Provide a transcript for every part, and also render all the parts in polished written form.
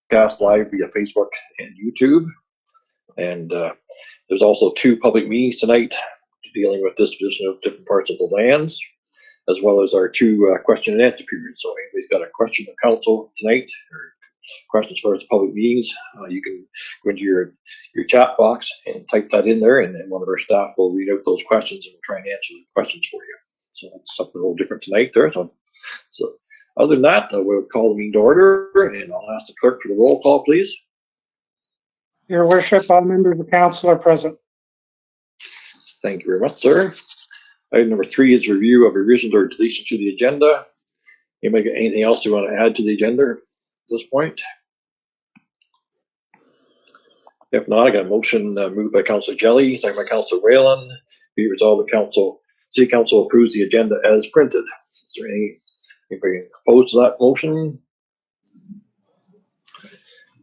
broadcast live via Facebook and YouTube. And there's also 2 public meetings tonight dealing with disposition of different parts of the lands, as well as our 2 question and answer periods. So if anybody's got a question of council tonight, or questions for the public meetings, you can go into your chat box and type that in there, and then one of our staff will read out those questions and we'll try and answer the questions for you. So that's something a little different tonight there. So other than that, we'll call the meeting to order, and I'll ask the clerk for the roll call, please. Your Worship, all members of council are present. Thank you very much, sir. Item number 3 is review of revisions or deletions to the agenda. Anybody got anything else you want to add to the agenda at this point? If not, I got a motion moved by Councillor Jelly, second by Councillor Whalen. Be resolved that City Council approves the agenda as printed. Is there anybody opposed to that motion?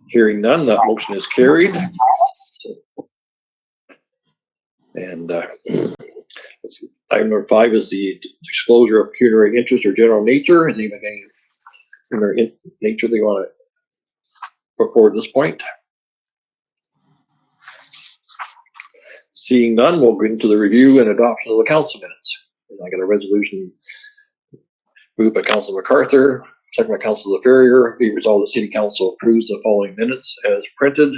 Hearing none, that motion is carried. And item number 5 is the disclosure of pecuniary interest or general nature. Is anybody any pecuniary nature they want to put forward at this point? Seeing none, we'll go into the review and adoption of the council minutes. And I got a resolution moved by Councilor MacArthur, second by Councilor Ferrier. Be resolved that City Council approves the following minutes as printed.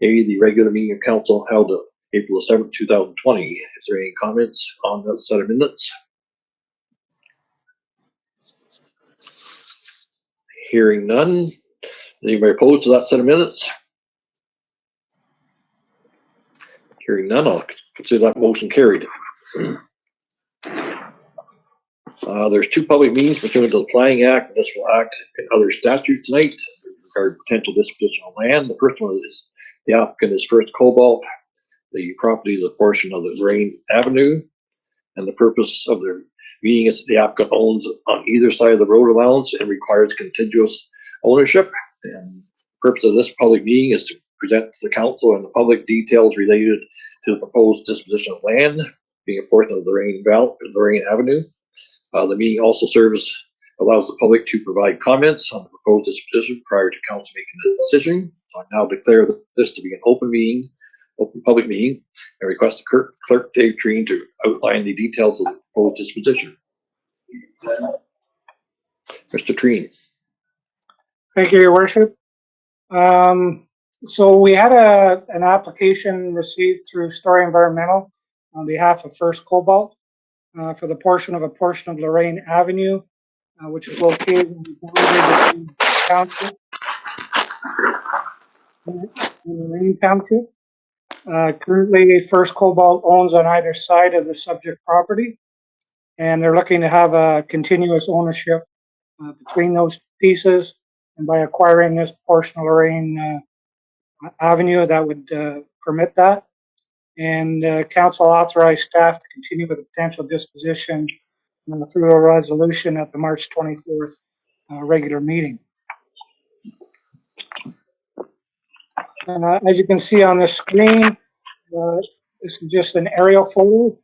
A, the regular meeting of council held April 7th, 2020. Is there any comments on that set of minutes? Hearing none. Anybody opposed to that set of minutes? Hearing none, I'll consider that motion carried. There's 2 public meetings pursuant to the Planning Act, Municipal Act, and other statutes tonight regarding potential disposition of land. The first one is the applicant is First Cobalt. The property is a portion of the Lorraine Avenue, and the purpose of the meeting is that the applicant owns on either side of the road allowance and requires contiguous ownership. And the purpose of this public meeting is to present to the council and the public details related to the proposed disposition of land, being a portion of the Lorraine Avenue. The meeting also allows the public to provide comments on the proposed disposition prior to council making a decision. So I now declare this to be an open public meeting, and request the clerk Dave Treen to outline the details of the proposed disposition. Mr. Treen. Thank you, Your Worship. So we had an application received through Story Environmental on behalf of First Cobalt for the portion of Lorraine Avenue, which is located in the boundary between Township and Lorraine Township. Currently, First Cobalt owns on either side of the subject property, and they're looking to have a continuous ownership between those pieces. And by acquiring this portion of Lorraine Avenue, that would permit that. And council authorized staff to continue with the potential disposition through a resolution at the March 24th regular meeting. And as you can see on the screen, this is just an aerial photo.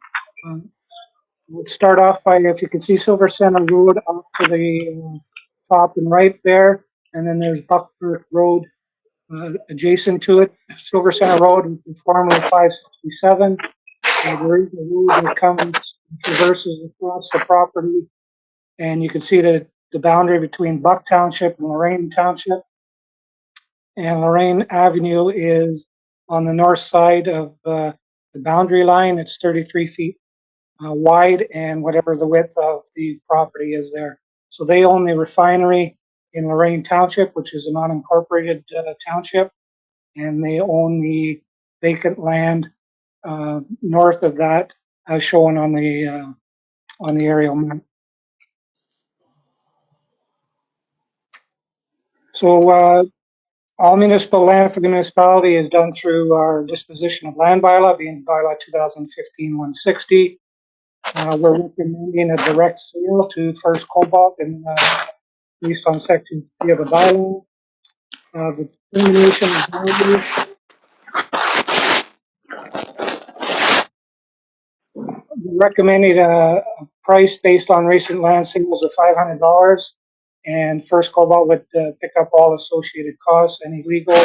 We'll start off by, if you can see Silver Center Road off to the top and right there, and then there's Buckbrook Road adjacent to it. Silver Center Road, formerly 567. There is a road that comes, traverses across the property, and you can see the boundary between Buck Township and Lorraine Township. And Lorraine Avenue is on the north side of the boundary line. It's 33 feet wide, and whatever the width of the property is there. So they own the refinery in Lorraine Township, which is a non-incorporated township, and they own the vacant land north of that, as shown on the aerial map. So all municipal land for the municipality is done through our disposition of land bylaw, being bylaw 2015-160. We're recommending a direct sale to First Cobalt and based on section 3 of the bylaw. The determination of value. We recommended a price based on recent land sales of $500. and First Cobalt would pick up all associated costs, any legal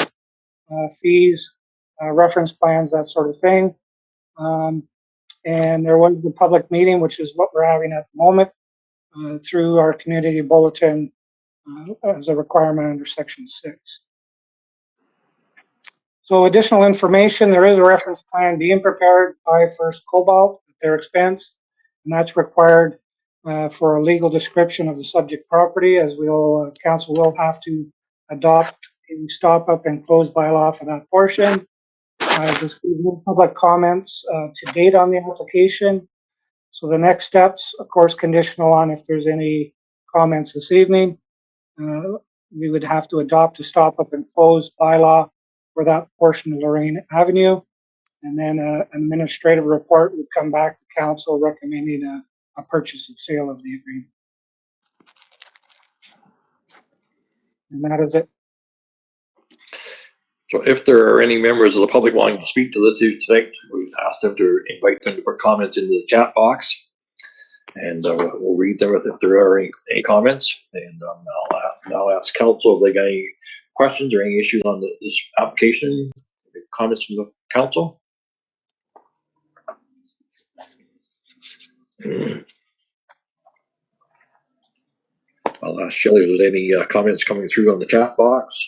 fees, reference plans, that sort of thing. And there was the public meeting, which is what we're having at the moment, through our community bulletin as a requirement under Section 6. So additional information, there is a reference plan being prepared by First Cobalt at their expense, and that's required for a legal description of the subject property, as council will have to adopt a stop up and close bylaw for that portion. There's no public comments to date on the application. So the next steps, of course, conditional on if there's any comments this evening, we would have to adopt a stop up and close bylaw for that portion of Lorraine Avenue. And then an administrative report would come back to council recommending a purchase and sale of the agreement. And that is it. So if there are any members of the public wanting to speak to this tonight, we ask them to invite them to put comments into the chat box, and we'll read them if there are any comments. And I'll ask council if they got any questions or any issues on this application. Any comments from the council? I'll ask Shelley if there's any comments coming through on the chat box.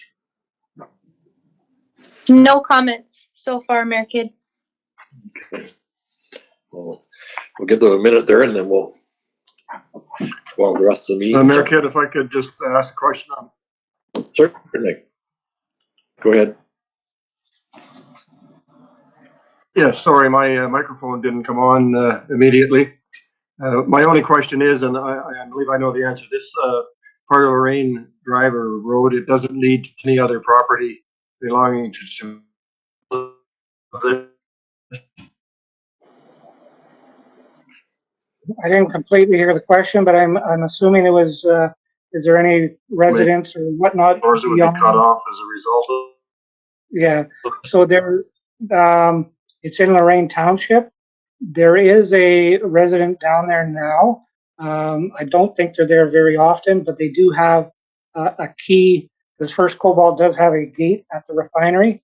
No comments so far, Mayor Kidd. Okay. We'll give them a minute there, and then we'll go on the rest of the meeting. Mayor Kidd, if I could just ask a question on. Certainly. Go ahead. Yeah, sorry, my microphone didn't come on immediately. My only question is, and I believe I know the answer, this part of Lorraine Drive or Road, it doesn't lead to any other property belonging to. I didn't completely hear the question, but I'm assuming it was, is there any residents or whatnot? Or it would be cut off as a result of. Yeah, so there, it's in Lorraine Township. There is a resident down there now. I don't think they're there very often, but they do have a key, because First Cobalt does have a gate at the refinery,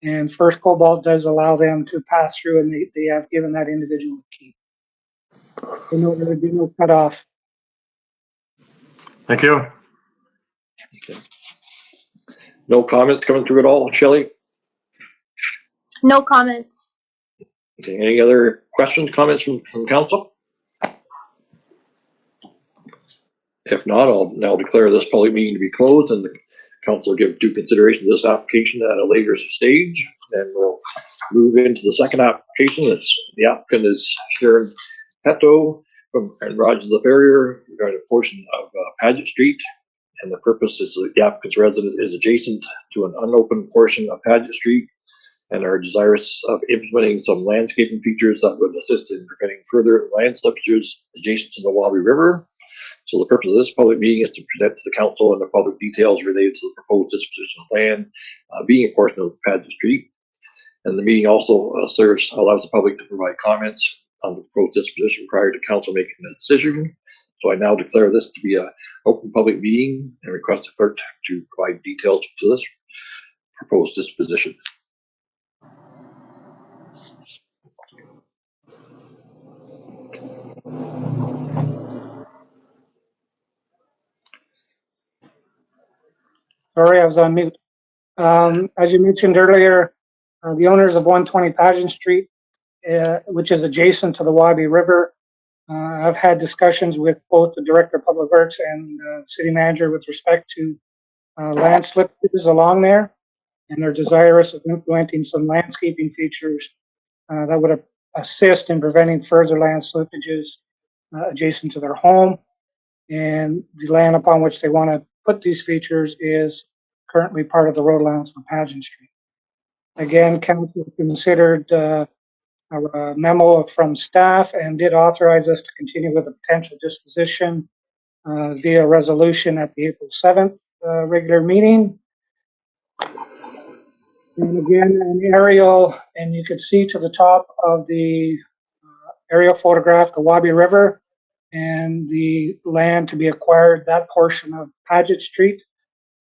and First Cobalt does allow them to pass through, and they have given that individual a key. So no, there would be no cutoff. Thank you. Okay. No comments coming through at all, Shelley? No comments. Okay. Any other questions, comments from council? If not, I'll now declare this public meeting to be closed, and the council will give due consideration to this application at a later stage. And we'll move into the second application. The applicant is Sharon Petto and Roger the Farrier regarding a portion of Paget Street. And the purpose is that the applicant's residence is adjacent to an unopened portion of Paget Street and are desirous of implementing some landscaping features that would assist in preventing further land slippages adjacent to the Wabi River. So the purpose of this public meeting is to present to the council and the public details related to the proposed disposition of land being a portion of Paget Street. And the meeting also allows the public to provide comments on the proposed disposition prior to council making a decision. So I now declare this to be an open public meeting and request the clerk to provide details to this proposed disposition. Sorry, I was on mute. As you mentioned earlier, the owners of 120 Pageant Street, which is adjacent to the Wabi River, I've had discussions with both the Director of Public Works and City Manager with respect to land slippages along there, and they're desirous of implementing some landscaping features that would assist in preventing further land slippages adjacent to their home. And the land upon which they want to put these features is currently part of the road allowance for Pageant Street. Again, council considered a memo from staff and did authorize us to continue with a potential disposition via resolution at the April 7th regular meeting. And again, an aerial, and you could see to the top of the aerial photograph the Wabi River. and the land to be acquired, that portion of Paget Street.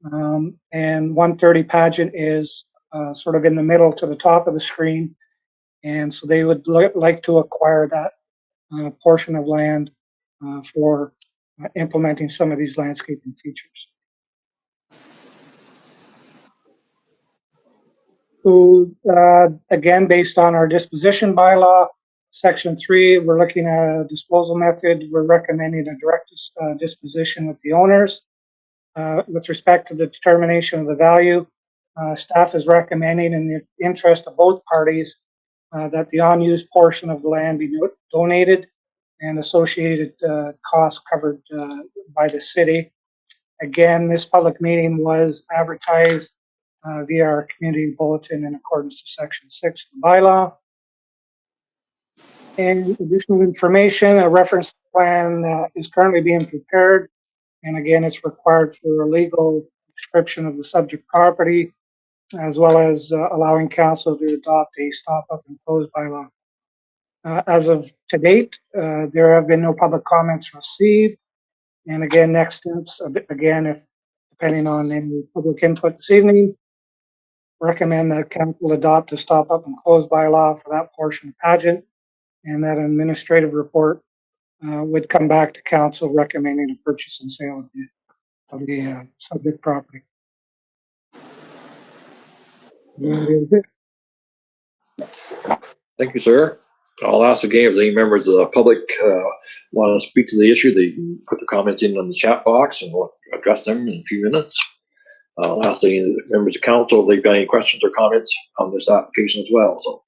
And 130 Paget is sort of in the middle to the top of the screen. And so they would like to acquire that portion of land for implementing some of these landscaping features. So again, based on our disposition bylaw, section 3, we're looking at a disposal method. We're recommending a direct disposition with the owners. With respect to the determination of the value, staff is recommending, in the interest of both parties, that the unused portion of the land be donated and associated costs covered by the city. Again, this public meeting was advertised via our community bulletin in accordance to section 6 of the bylaw. And additional information, a reference plan is currently being prepared. And again, it's required for a legal description of the subject property, as well as allowing council to adopt a stop up and close bylaw. As of to date, there have been no public comments received. And again, next steps, again, if depending on any public input this evening, recommend that council adopt a stop up and close bylaw for that portion of Paget, and that an administrative report would come back to council recommending a purchase and sale of the subject property. And that is it. Thank you, sir. I'll ask again if any members of the public want to speak to the issue. They can put the comments in on the chat box and we'll address them in a few minutes. I'll ask the members of council if they've got any questions or comments on this application as well. So.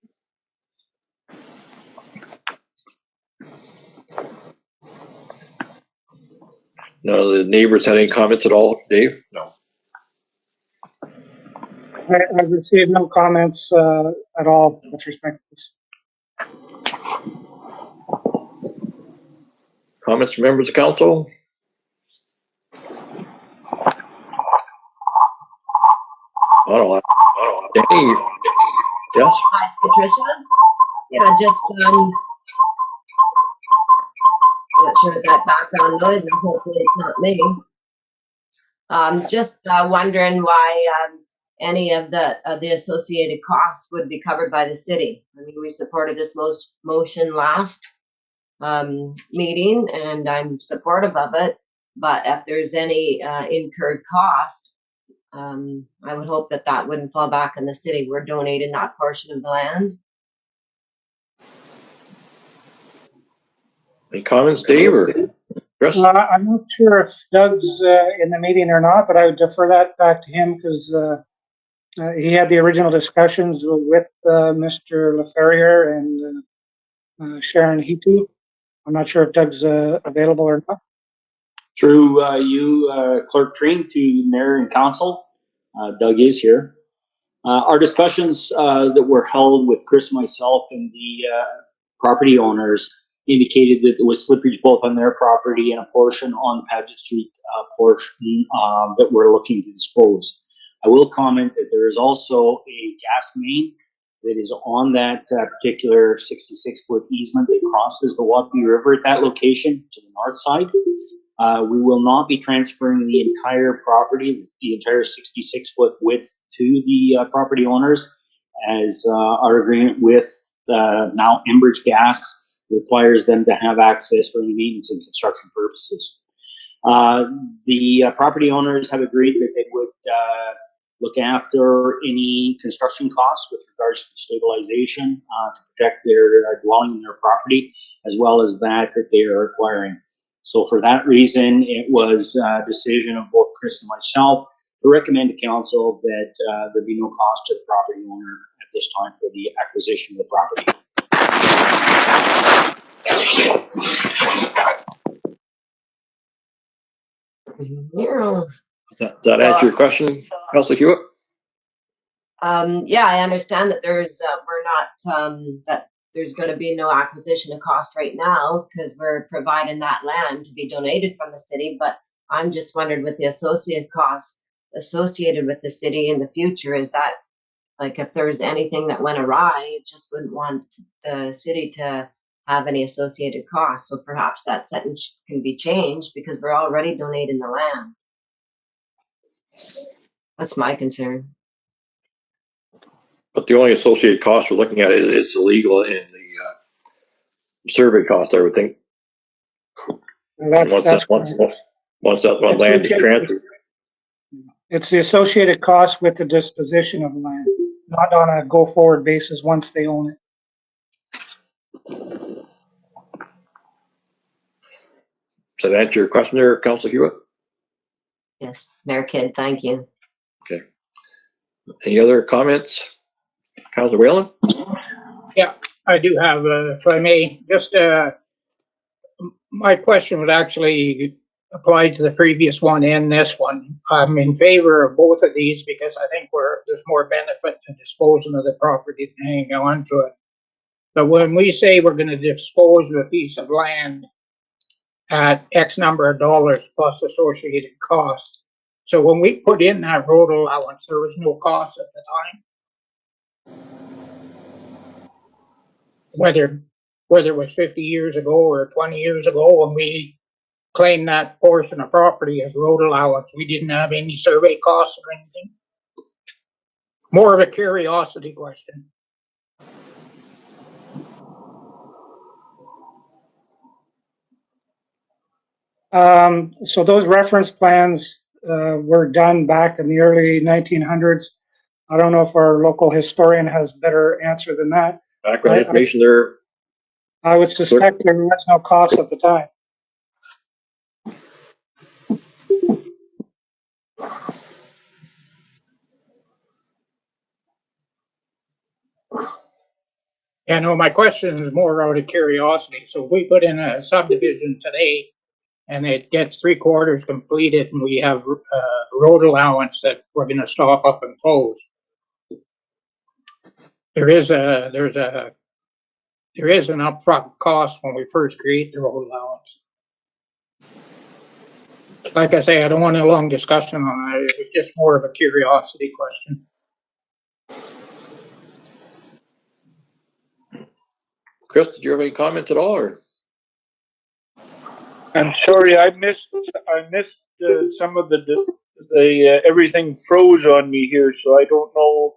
None of the neighbors had any comments at all, Dave? No. I've received no comments at all with respect to this. Comments from members of council? I don't know. Danny, yes? Hi, it's Patricia. Yeah, just, I'm not sure what that background noise is. Hopefully it's not me. Just wondering why any of the associated costs would be covered by the city. I mean, we supported this motion last meeting, and I'm supportive of it. But if there's any incurred cost, I would hope that that wouldn't fall back on the city. We're donating that portion of the land. Any comments, Dave or Chris? I'm not sure if Doug's in the meeting or not, but I would defer that back to him because he had the original discussions with Mr. LaFerriere and Sharon Hitu. I'm not sure if Doug's available or not. Through you, Clerk Treen, to Mayor and Council, Doug is here. Our discussions that were held with Chris, myself, and the property owners indicated that there was slippage both on their property and a portion on the Paget Street portion that we're looking to dispose. I will comment that there is also a gas main that is on that particular 66-foot easement that crosses the Wappy River at that location to the north side. We will not be transferring the entire property, the entire 66-foot width to the property owners, as our agreement with now Enbridge Gas requires them to have access for any maintenance and construction purposes. The property owners have agreed that they would look after any construction costs with regards to stabilization to protect their dwelling and their property, as well as that they are acquiring. So for that reason, it was a decision of both Chris and myself to recommend to council that there be no cost to the property owner at this time for the acquisition of the property. Does that answer your question, Councilor Hewitt? Yeah, I understand that there's that there's going to be no acquisition of cost right now because we're providing that land to be donated from the city. But I'm just wondering, with the associated costs associated with the city in the future, is that, like, if there's anything that went awry, it just wouldn't want the city to have any associated costs. So perhaps that sentence can be changed because we're already donating the land. That's my concern. But the only associated cost we're looking at is the legal and the survey cost, I would think. And And once that one land is transferred. It's the associated cost with the disposition of land, not on a go-forward basis once they own it. Does that answer your question there, Councillor Hewitt? Yes, Mayor Kidd, thank you. Okay. Any other comments? Councillor Whalen? Yeah, I do have, if I may, just my question would actually apply to the previous one and this one. I'm in favor of both of these because I think there's more benefit to disposing of the property than hanging on to it. But when we say we're going to dispose of a piece of land at X number of dollars plus associated costs, so when we put in that road allowance, there was no cost at the time. Whether it was 50 years ago or 20 years ago, when we claimed that portion of property as road allowance, we didn't have any survey costs or anything. More of a curiosity question. So those reference plans were done back in the early 1900s. I don't know if our local historian has better answer than that. Background information there. I would suspect there was no cost at the time. Yeah, no, my question is more out of curiosity. So if we put in a subdivision today and it gets 3/4 completed and we have road allowance that we're going to stop up and close, there is an upfront cost when we first create the road allowance. Like I say, I don't want a long discussion on it. It was just more of a curiosity question. Chris, did you have any comments at all, or? I'm sorry, I missed some of the everything froze on me here, so I don't know.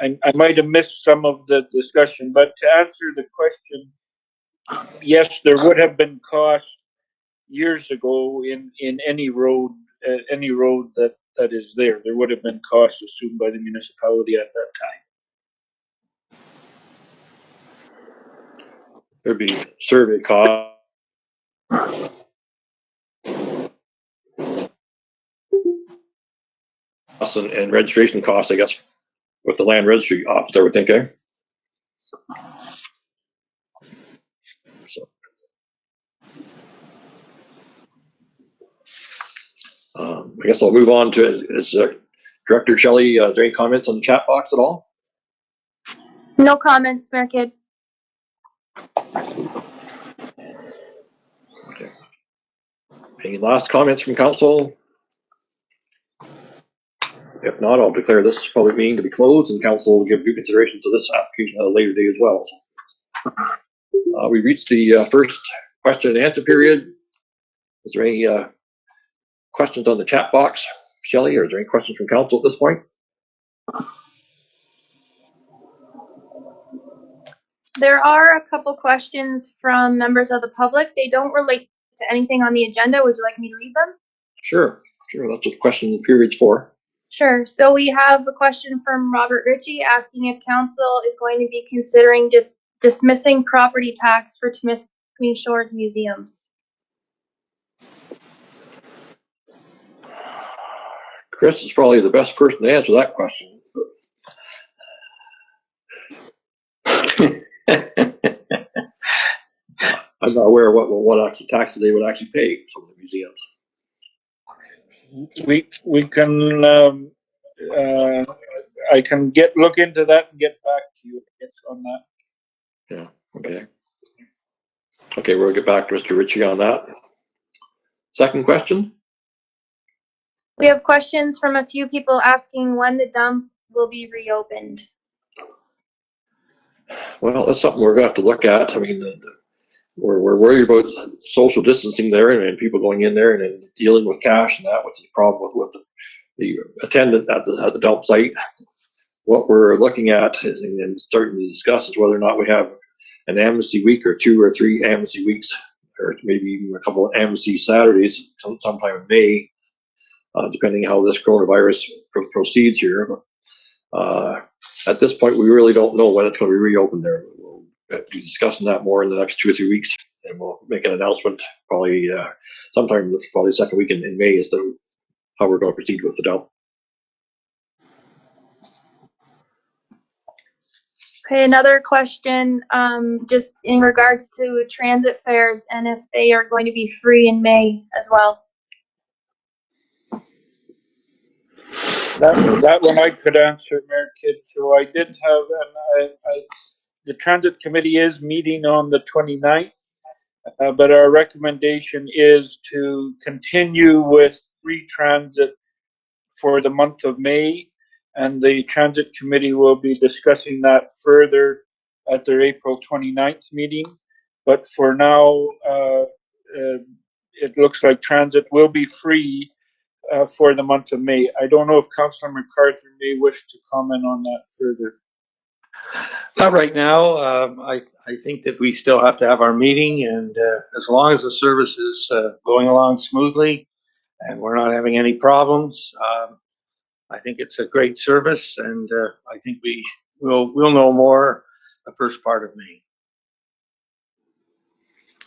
I might have missed some of the discussion, but to answer the question, yes, there would have been cost years ago in any road that is there. There would have been costs assumed by the municipality at that time. There'd be survey costs and registration costs, I guess, with the land registry office, I would think, eh? So, I guess I'll move on to Director Shelley. Is there any comments on the chat box at all? No comments, Mayor Kidd. Okay. Any last comments from council? If not, I'll declare this public meeting to be closed, and council will give due consideration to this application at a later date as well. We reached the first question and answer period. Is there any questions on the chat box, Shelley, or is there any questions from council at this point? There are a couple questions from members of the public. They don't relate to anything on the agenda. Would you like me to read them? Sure. That's what the question period's for. Sure. So we have a question from Robert Ritchie asking if council is going to be considering just dismissing property tax for Temiskaming Shores museums. Chris is probably the best person to answer that question. I'm not aware of what actually taxes they would actually pay some of the museums. We can I can look into that and get back to you on that. Yeah. Okay. Okay, we'll get back to Mr. Ritchie on that. Second question. We have questions from a few people asking when the dump will be reopened. Well, that's something we're going to have to look at. I mean, we're worried about social distancing there and people going in there and dealing with cash and that, which is the problem with the attendant at the dump site. What we're looking at and starting to discuss is whether or not we have an amnesty week or 2 or 3 amnesty weeks, or maybe even a couple of amnesty Saturdays sometime in May, depending how this coronavirus proceeds here. At this point, we really don't know when it's going to be reopened there. We'll be discussing that more in the next 2 or 3 weeks, and we'll make an announcement probably sometime, probably second week in May, as to how we're going to proceed with the dump. Okay, another question, just in regards to transit fares and if they are going to be free in May as well. That one I could answer, Mayor Kidd. So I did have, the transit committee is meeting on the 29th, but our recommendation is to continue with free transit for the month of May, and the transit committee will be discussing that further at their April 29th meeting. But for now, it looks like transit will be free for the month of May. I don't know if Councillor MacArthur may wish to comment on that further. Not right now. I think that we still have to have our meeting, and as long as the service is going along smoothly and we're not having any problems, I think it's a great service, and I think we'll know more the first part of May.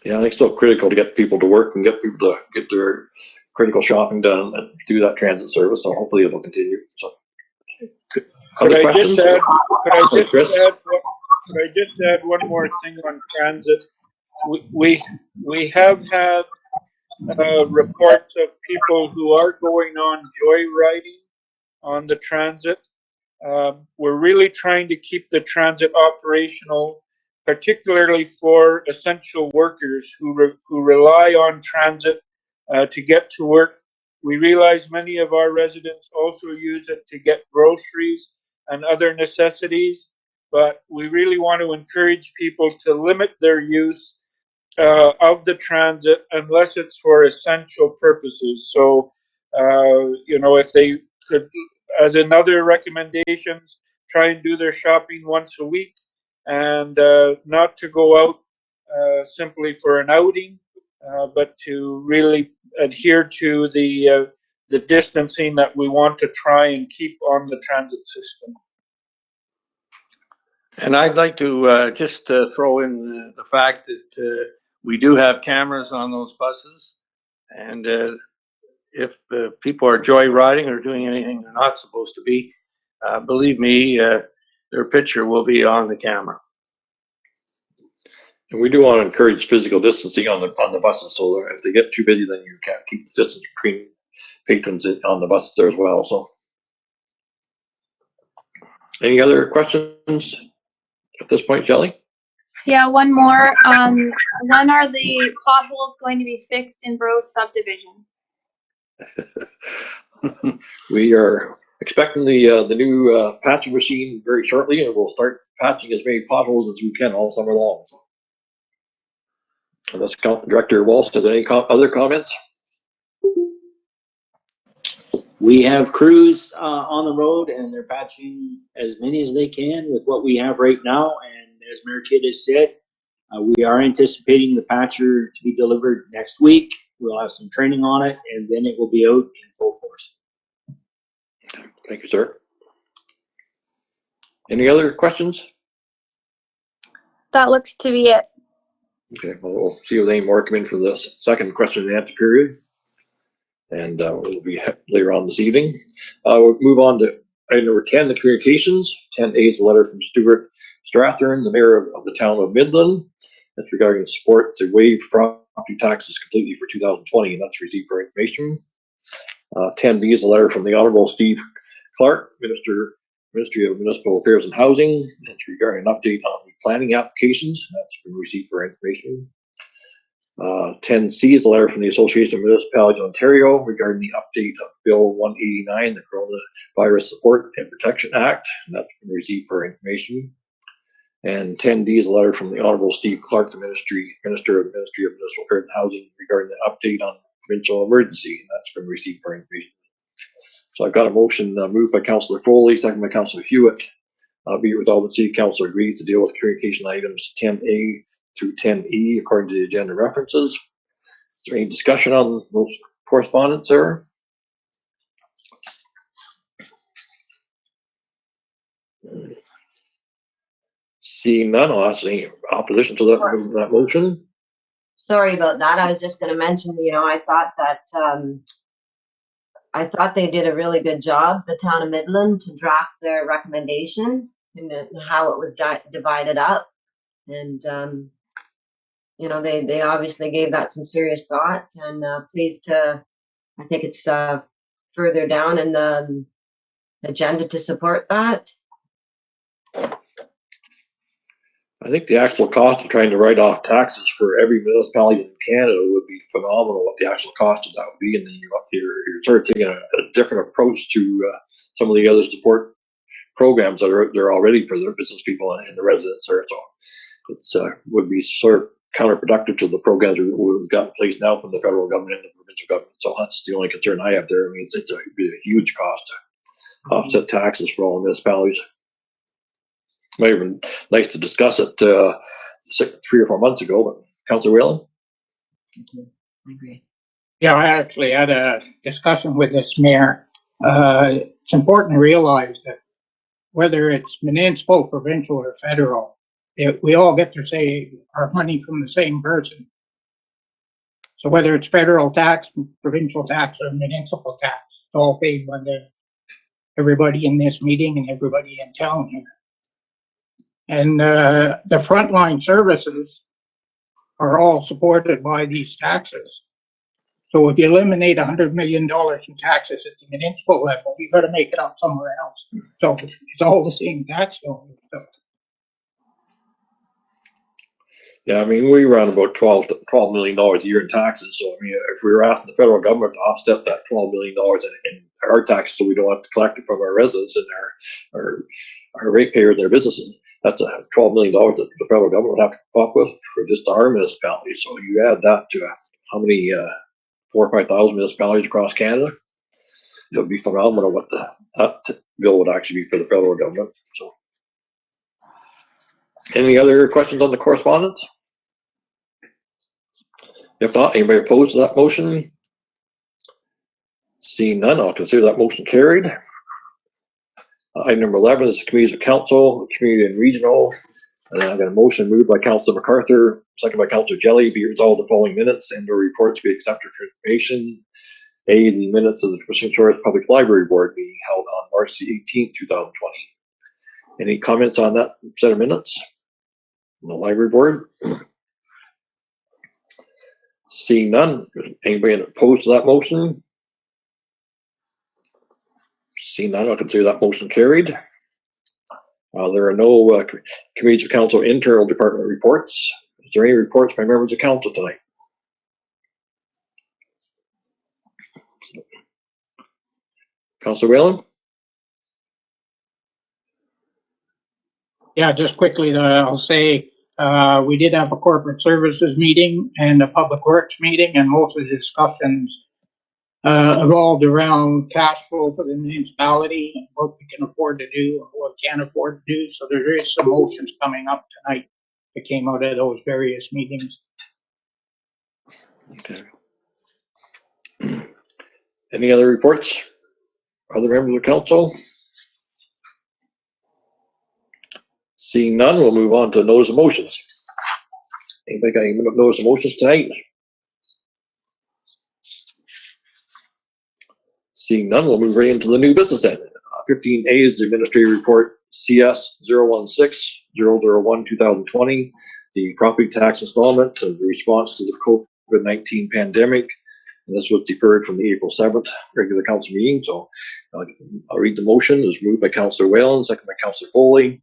Yeah, I think it's still critical to get people to work and get people to get their critical shopping done and do that transit service. So hopefully it'll continue. So, other questions? Could I just add one more thing on transit? We have had reports of people who are going on joyriding on the transit. We're really trying to keep the transit operational, particularly for essential workers who rely on transit to get to work. We realize many of our residents also use it to get groceries and other necessities, but we really want to encourage people to limit their use of the transit unless it's for essential purposes. So, if they could, as in other recommendations, try and do their shopping once a week and not to go out simply for an outing, but to really adhere to the distancing that we want to try and keep on the transit system. And I'd like to just throw in the fact that we do have cameras on those buses, and if people are joyriding or doing anything they're not supposed to be, believe me, their picture will be on the camera. And we do want to encourage physical distancing on the buses, so that if they get too busy, then you can't keep the distance between patrons on the buses there as well. So, any other questions at this point, Shelley? Yeah, one more. When are the potholes going to be fixed in Bros subdivision? We are expecting the new patching machine very shortly, and we'll start patching as many potholes as we can all summer long. So, unless Director Walsh has any other comments? We have crews on the road, and they're patching as many as they can with what we have right now. And as Mayor Kidd has said, we are anticipating the patcher to be delivered next week. We'll have some training on it, and then it will be out in full force. Thank you, sir. Any other questions? That looks to be it. Okay, well, we'll see if any more come in for this second question and answer period. And it'll be later on this evening. We'll move on to item number 10, the communications. 10A is a letter from Stuart Strathern, the mayor of the town of Midland. That's regarding support to waive property taxes completely for 2020, and that's received for information. 10B is a letter from the Honorable Steve Clark, Ministry of Municipal Affairs and Housing. That's regarding an update on the planning applications. That's been received for information. 10C is a letter from the Association of Municipalities of Ontario regarding the update of Bill 189, the Coronavirus Support and Protection Act, and that's been received for information. And 10D is a letter from the Honorable Steve Clark, the Minister of Municipal Affairs and Housing, regarding the update on provincial emergency, and that's been received for information. So I've got a motion moved by Councillor Foley, second by Councillor Hewitt. Be it resolved that City Council agrees to deal with communication items 10A through 10E according to the agenda references. Is there any discussion on those correspondence there? Seeing none, I'll ask any opposition to that motion. Sorry about that. I was just going to mention, I thought they did a really good job, the town of Midland, to draft their recommendation and how it was divided up. And, they obviously gave that some serious thought, and pleased to, I think it's further down in the agenda to support that. I think the actual cost of trying to write off taxes for every municipality in Canada would be phenomenal, what the actual cost of that would be. And then you're sort of taking a different approach to some of the other support programs that are there already for their business people and the residents there. So it's would be sort of counterproductive to the programs we've got in place now from the federal government and the provincial government. So that's the only concern I have there. I mean, it'd be a huge cost to offset taxes for all the municipalities. Might have been nice to discuss it 3 or 4 months ago, but Councillor Whalen? I agree. Yeah, I actually had a discussion with this mayor. It's important to realize that whether it's municipal, provincial, or federal, we all get to say our money from the same person. So whether it's federal tax, provincial tax, or municipal tax, it's all paid by everybody in this meeting and everybody in town here. And the frontline services are all supported by these taxes. So if you eliminate $100 million in taxes at the municipal level, you got to make it up somewhere else. So it's all the same tax bill. Yeah, I mean, we run about $12 million a year in taxes. So I mean, if we were asking the federal government to offset that $12 million in our taxes, so we don't have to collect it from our residents and our ratepayers and their businesses, that's a $12 million that the federal government would have to come up with for just our municipality. So you add that to how many 4,000 or 5,000 municipalities across Canada, it would be phenomenal what that bill would actually be for the federal government. So, any other questions on the correspondence? If not, anybody opposed to that motion? Seeing none, I'll consider that motion carried. Item number 11 is committees of council, community and regional. And I've got a motion moved by Councilor MacArthur, second by Councilor Jelly. Be resolved the following minutes and the reports be accepted for information. A, the minutes of the Temiskaming Shores Public Library Board being held on March the 18th, 2020. Any comments on that set of minutes? On the library board? Seeing none, anybody opposed to that motion? Seeing none, I'll consider that motion carried. There are no committees of council internal department reports. Is there any reports by members of council tonight? Councilor Whalen? Yeah, just quickly, I'll say we did have a corporate services meeting and a public works meeting, and most of the discussions evolved around cash flow for the municipality and what we can afford to do and what we can't afford to do. So there is some motions coming up tonight that came out of those various meetings. Okay. Any other reports? Other members of council? Seeing none, we'll move on to notice of motions. Anybody got any notice of motions tonight? Seeing none, we'll move right into the new business then. 15A is the administrative report CS 016-001-2020, the property tax installment and the response to the COVID-19 pandemic. And this was deferred from the April 7th regular council meeting. So I'll read the motion. It was moved by Councillor Whalen, second by Councillor Foley.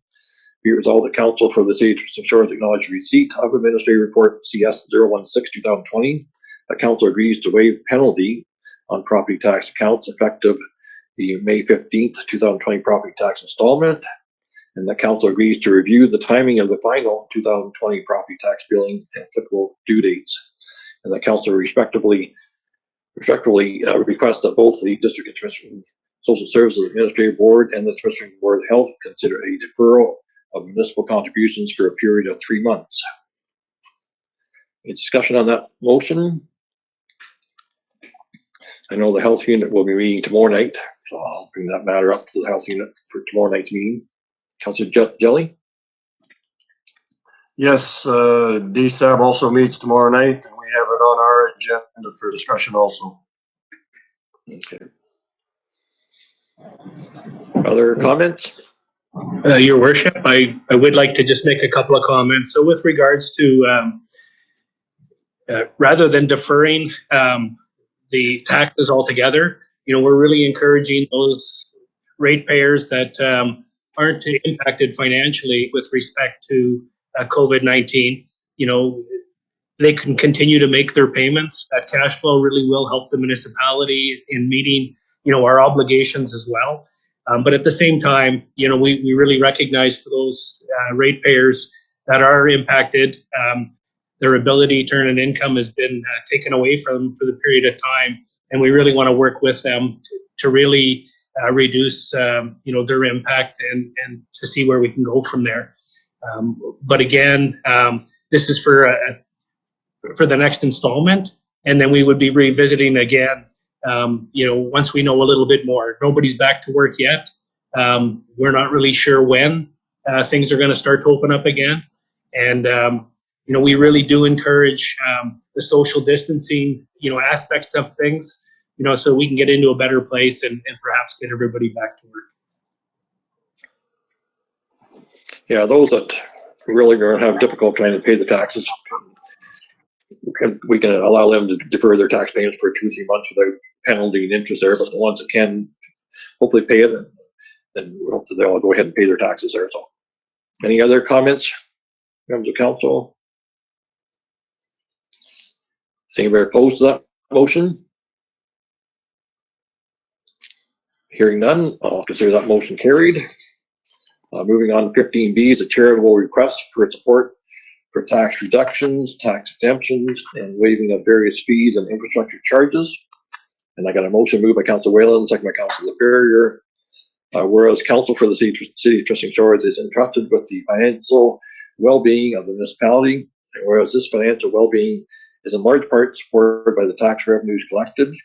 Be it resolved that council for the City of Temiskaming Shores acknowledge receipt of administrative report CS 016-2020. The council agrees to waive penalty on property tax accounts effective the May 15th, 2020 property tax installment. and the council agrees to review the timing of the final 2020 property tax billing and applicable due dates. And the council respectively request that both the District and Temiskaming Social Services Administrative Board and the Temiskaming Board of Health consider a deferral of municipal contributions for a period of 3 months. Any discussion on that motion? I know the health unit will be meeting tomorrow night, so I'll bring that matter up to the health unit for tomorrow night's meeting. Councillor Jelly? Yes, DSAB also meets tomorrow night, and we have it on our agenda for discussion also. Okay. Other comments? Your Worship, I would like to just make a couple of comments. So with regards to, rather than deferring the taxes altogether, we're really encouraging those ratepayers that aren't impacted financially with respect to COVID-19. They can continue to make their payments. That cash flow really will help the municipality in meeting, our obligations as well. But at the same time, we really recognize for those ratepayers that are impacted, their ability to earn an income has been taken away from for the period of time, and we really want to work with them to really reduce, their impact and to see where we can go from there. But again, this is for the next installment, and then we would be revisiting again, once we know a little bit more. Nobody's back to work yet. We're not really sure when things are going to start to open up again. And, we really do encourage the social distancing, aspects of things, so we can get into a better place and perhaps get everybody back to work. Yeah, those that really are going to have difficult trying to pay the taxes, we can allow them to defer their tax payments for 2 or 3 months without penalty and interest there. But the ones that can hopefully pay it, then we hope that they'll go ahead and pay their taxes there. So, any other comments, members of council? Is anybody opposed to that motion? Hearing none, I'll consider that motion carried. Moving on to 15B is a charitable request for support for tax reductions, tax exemptions, and waiving of various fees and infrastructure charges. And I got a motion moved by Councillor Whalen, second by Councillor LaFerrier. Whereas Council for the City of Temiskaming Shores is entrusted with the financial well-being of the municipality, and whereas this financial well-being is in large part supported by the tax revenues collected,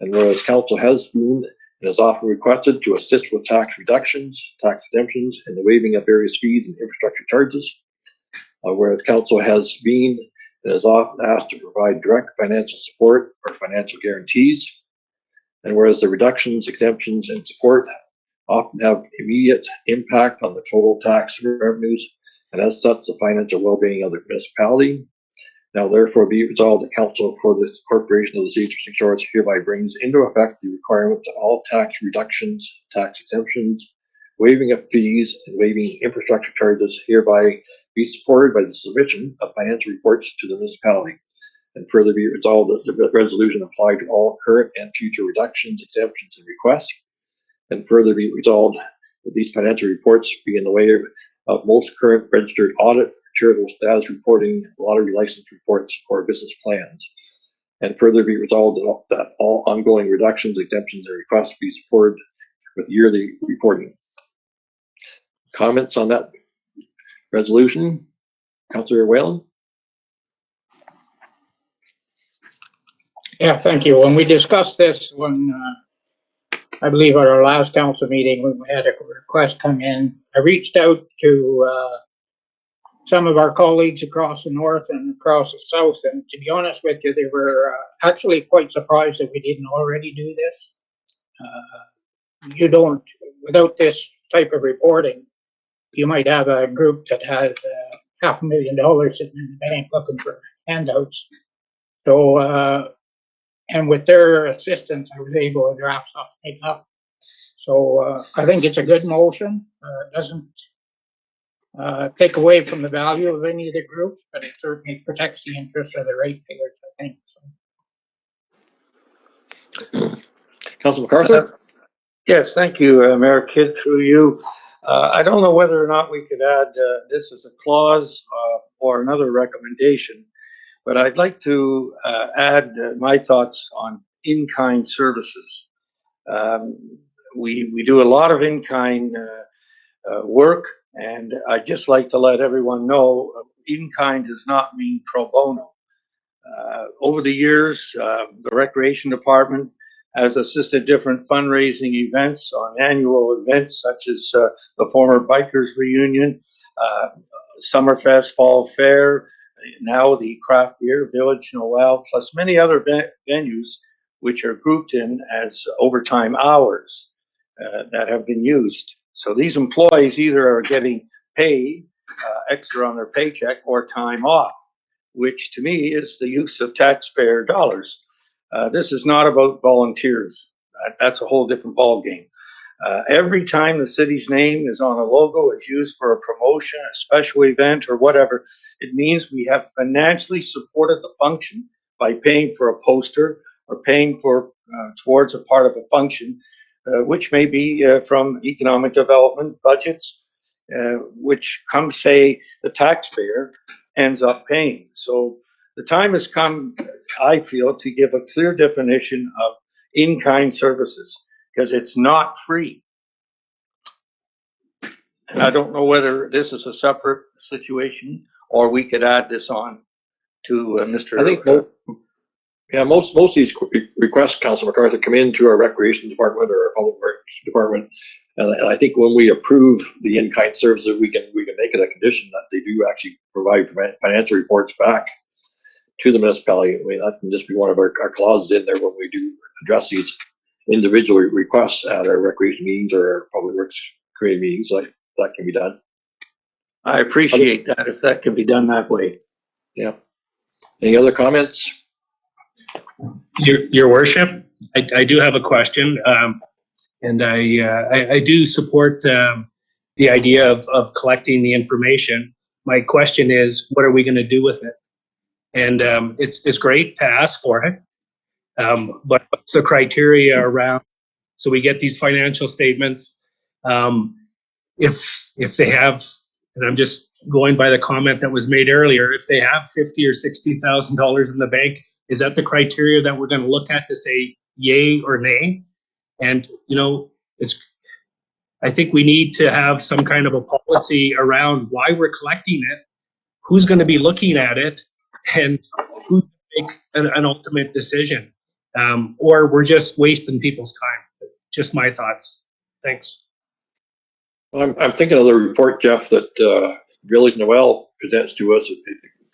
and whereas Council has been and is often requested to assist with tax reductions, tax exemptions, and the waiving of various fees and infrastructure charges, whereas Council has been and is often asked to provide direct financial support or financial guarantees, and whereas the reductions, exemptions, and support often have immediate impact on the total tax revenues, and as such, the financial well-being of the municipality. Now, therefore, be it resolved that Council for the Corporation of the City of Temiskaming Shores hereby brings into effect the requirements of all tax reductions, tax exemptions, waiving of fees, and waiving infrastructure charges hereby be supported by the submission of financial reports to the municipality. And further be resolved that the resolution apply to all current and future reductions, exemptions, and requests. And further be resolved that these financial reports be in the way of most current registered audit, charitable status reporting, lottery license reports, or business plans. And further be resolved that all ongoing reductions, exemptions, and requests be supported with yearly reporting. Comments on that resolution? Councillor Whalen? Yeah, thank you. When we discussed this, I believe at our last council meeting, when we had a request come in, I reached out to some of our colleagues across the north and across the south, and to be honest with you, they were actually quite surprised that we didn't already do this. You don't, without this type of reporting, you might have a group that has $500,000 sitting in the bank looking for handouts. So, and with their assistance, I was able to draft something up. So I think it's a good motion. It doesn't take away from the value of any of the groups, but it certainly protects the interests of the ratepayers, I think. So. Councillor MacArthur? Yes, thank you, Mayor Kidd, through you. I don't know whether or not we could add this as a clause or another recommendation, but I'd like to add my thoughts on in-kind services. We do a lot of in-kind work, and I'd just like to let everyone know in-kind does not mean pro bono. Over the years, the Recreation Department has assisted different fundraising events on annual events such as the former Bikers Reunion, Summerfest, Fall Fair, now the Craft Beer Village Noel, plus many other venues which are grouped in as overtime hours that have been used. So these employees either are getting paid extra on their paycheck or time off, which to me is the use of taxpayer dollars. This is not about volunteers. That's a whole different ballgame. Every time the city's name is on a logo, is used for a promotion, a special event, or whatever, it means we have financially supported the function by paying for a poster or paying for towards a part of a function, which may be from economic development budgets, which come say the taxpayer ends up paying. So the time has come, I feel, to give a clear definition of in-kind services, because it's not free. And I don't know whether this is a separate situation or we could add this on to Mr. I think most of these requests, Council McCarthy, come into our Recreation Department or our Public Works Department, and I think when we approve the in-kind services, we can make it a condition that they do actually provide financial reports back to the municipality. I mean, that can just be one of our clauses in there when we do address these individual requests at our recreation meetings or our Public Works Committee meetings. Like that can be done. I appreciate that if that can be done that way. Yeah. Any other comments? Your worship, I do have a question, and I do support the idea of collecting the information. My question is, what are we going to do with it? And it's great to ask for it, but what's the criteria around? So we get these financial statements. If they have, and I'm just going by the comment that was made earlier, if they have $50,000 or $60,000 in the bank, is that the criteria that we're going to look at to say yay or nay? And I think we need to have some kind of a policy around why we're collecting it, who's going to be looking at it, and who make an ultimate decision, or we're just wasting people's time. Just my thoughts. Thanks. I'm thinking of the report, Jeff, that Village Noel presents to us. It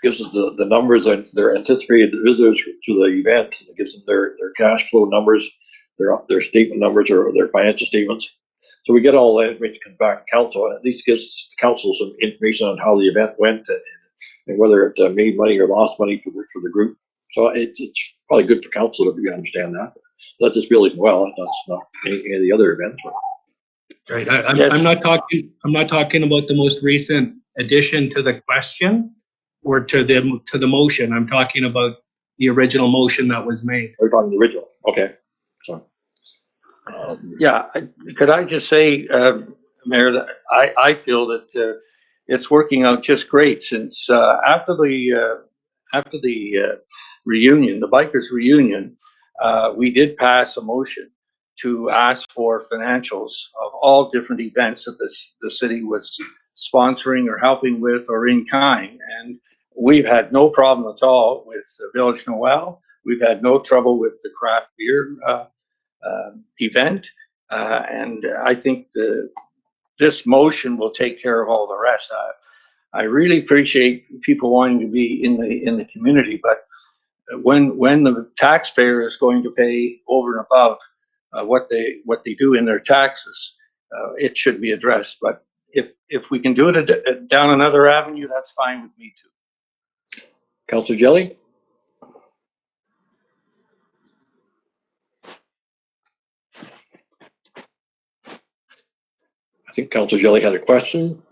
gives us the numbers and their anticipated visitors to the event. It gives them their cash flow numbers, their statement numbers, or their financial statements. So we get all that information comes back to council, and at least gives council some information on how the event went and whether it made money or lost money for the group. So it's probably good for council if you understand that. That's just Village Noel. That's not any of the other events. Right. I'm not talking about the most recent addition to the question or to the motion. I'm talking about the original motion that was made. We're talking the original. Okay. So. Yeah, could I just say, Mayor, that I feel that it's working out just great since after the reunion, the bikers reunion, we did pass a motion to ask for financials of all different events that the city was sponsoring or helping with or in kind, and we've had no problem at all with Village Noel. We've had no trouble with the craft beer event, and I think this motion will take care of all the rest. I really appreciate people wanting to be in the community, but when the taxpayer is going to pay over and above what they do in their taxes, it should be addressed. But if we can do it down another avenue, that's fine with me too. Councillor Jelly? I think Councillor Jelly had a question.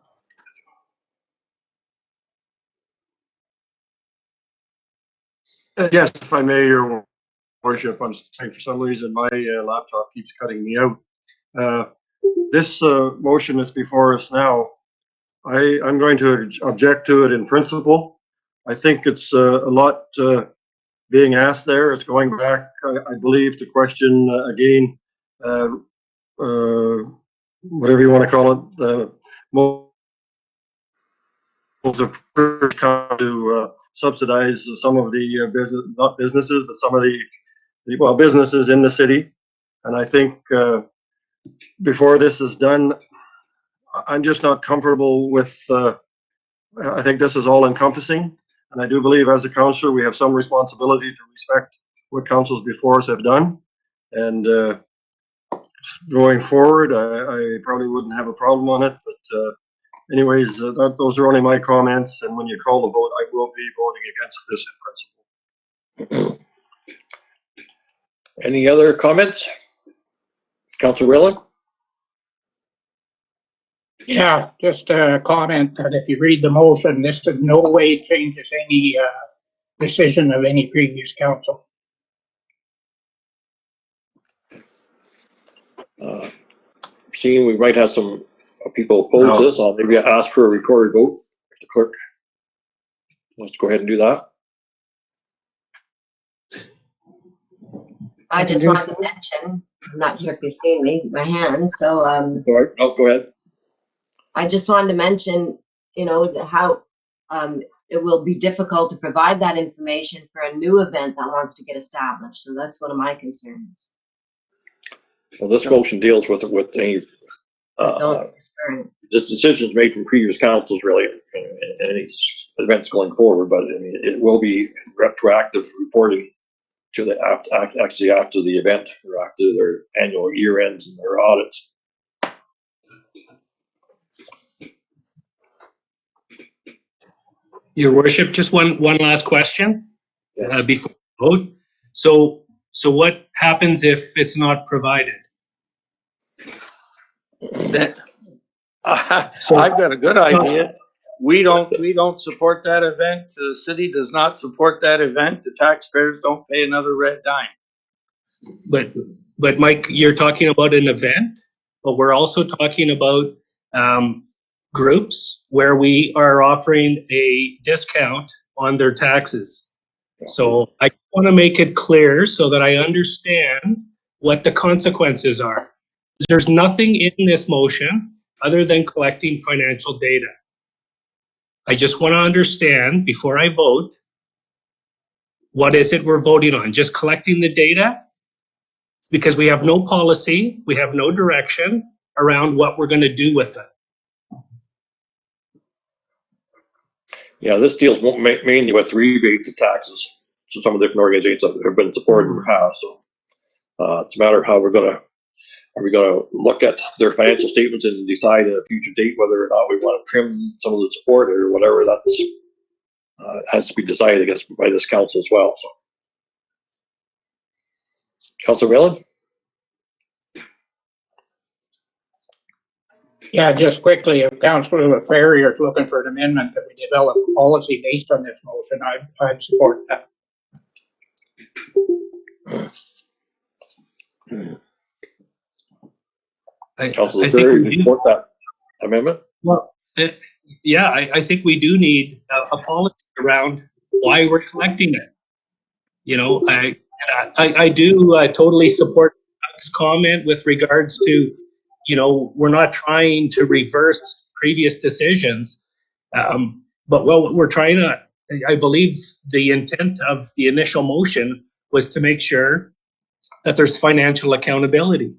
Yes, if I may, Your Worship, I'm sorry, for some reason my laptop keeps cutting me out. this motion that's before us now, I'm going to object to it in principle. I think it's a lot being asked there. It's going back, I believe, to question again, whatever you want to call it, the most of to subsidize some of the business, not businesses, but some of the well, businesses in the city. And I think before this is done, I'm just not comfortable with, I think this is all encompassing. And I do believe as a councillor, we have some responsibility to respect what councils before us have done. And going forward, I probably wouldn't have a problem on it. But anyways, those are only my comments. And when you call the vote, I will be voting against this in principle. Any other comments? Councillor Whelan? Yeah, just a comment that if you read the motion, this in no way changes any decision of any previous council. Seeing we might have some people oppose this, I'll maybe ask for a recorded vote if the clerk wants to go ahead and do that. I just wanted to mention, I'm not sure if you've seen me, my hands, so All right, no, go ahead. I just wanted to mention, you know, how it will be difficult to provide that information for a new event that wants to get established. So that's one of my concerns. Well, this motion deals with any just decisions made from previous councils, really, and any events going forward. But I mean, it will be retroactive reporting to the actually after the event or after their annual year ends and their audits. Your worship, just one last question. Yes. Before we vote. So what happens if it's not provided? I've got a good idea. We don't support that event. The city does not support that event. The taxpayers don't pay another red dime. But Mike, you're talking about an event, but we're also talking about groups where we are offering a discount on their taxes. So I want to make it clear so that I understand what the consequences are. There's nothing in this motion other than collecting financial data. I just want to understand before I vote, what is it we're voting on? Just collecting the data? Because we have no policy, we have no direction around what we're going to do with it. Yeah, this deals mainly with rebates of taxes. So some of the different organizations that have been supported in the past. So it's a matter of how are we going to look at their financial statements and decide at a future date whether or not we want to trim some of the support or whatever. That's has to be decided, I guess, by this council as well. So, Councillor Whelan? Yeah, just quickly, if Councillor Ferrier is looking for an amendment that we develop a policy based on this motion, I'd support that. Councillor Ferrier, do you support that amendment? Well, yeah, I think we do need a policy around why we're collecting it. You know, I do totally support Doug's comment with regards to, you know, we're not trying to reverse previous decisions, but what we're trying to, I believe the intent of the initial motion was to make sure that there's financial accountability.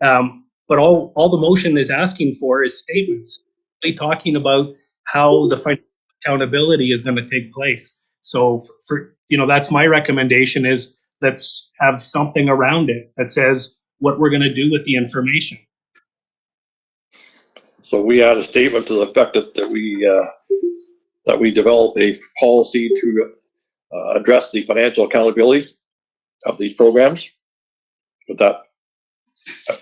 But all the motion is asking for is statements, really talking about how the financial accountability is going to take place. So for, you know, that's my recommendation is let's have something around it that says what we're going to do with the information. So we add a statement to the effect that we develop a policy to address the financial accountability of these programs. Would that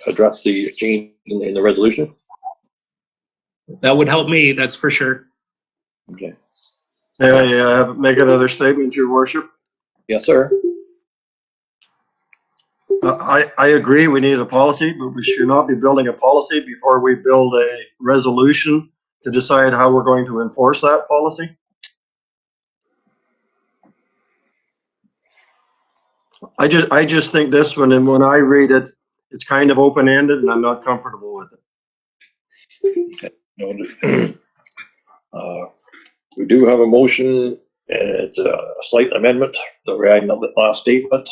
address the change in the resolution? That would help me, that's for sure. Okay. Yeah, make another statement, Your Worship. Yes, sir. I agree, we need a policy, but we should not be building a policy before we build a resolution to decide how we're going to enforce that policy. I just think this one, and when I read it, it's kind of open-ended and I'm not comfortable with it. Noted. We do have a motion, and it's a slight amendment that we're adding up the last statement.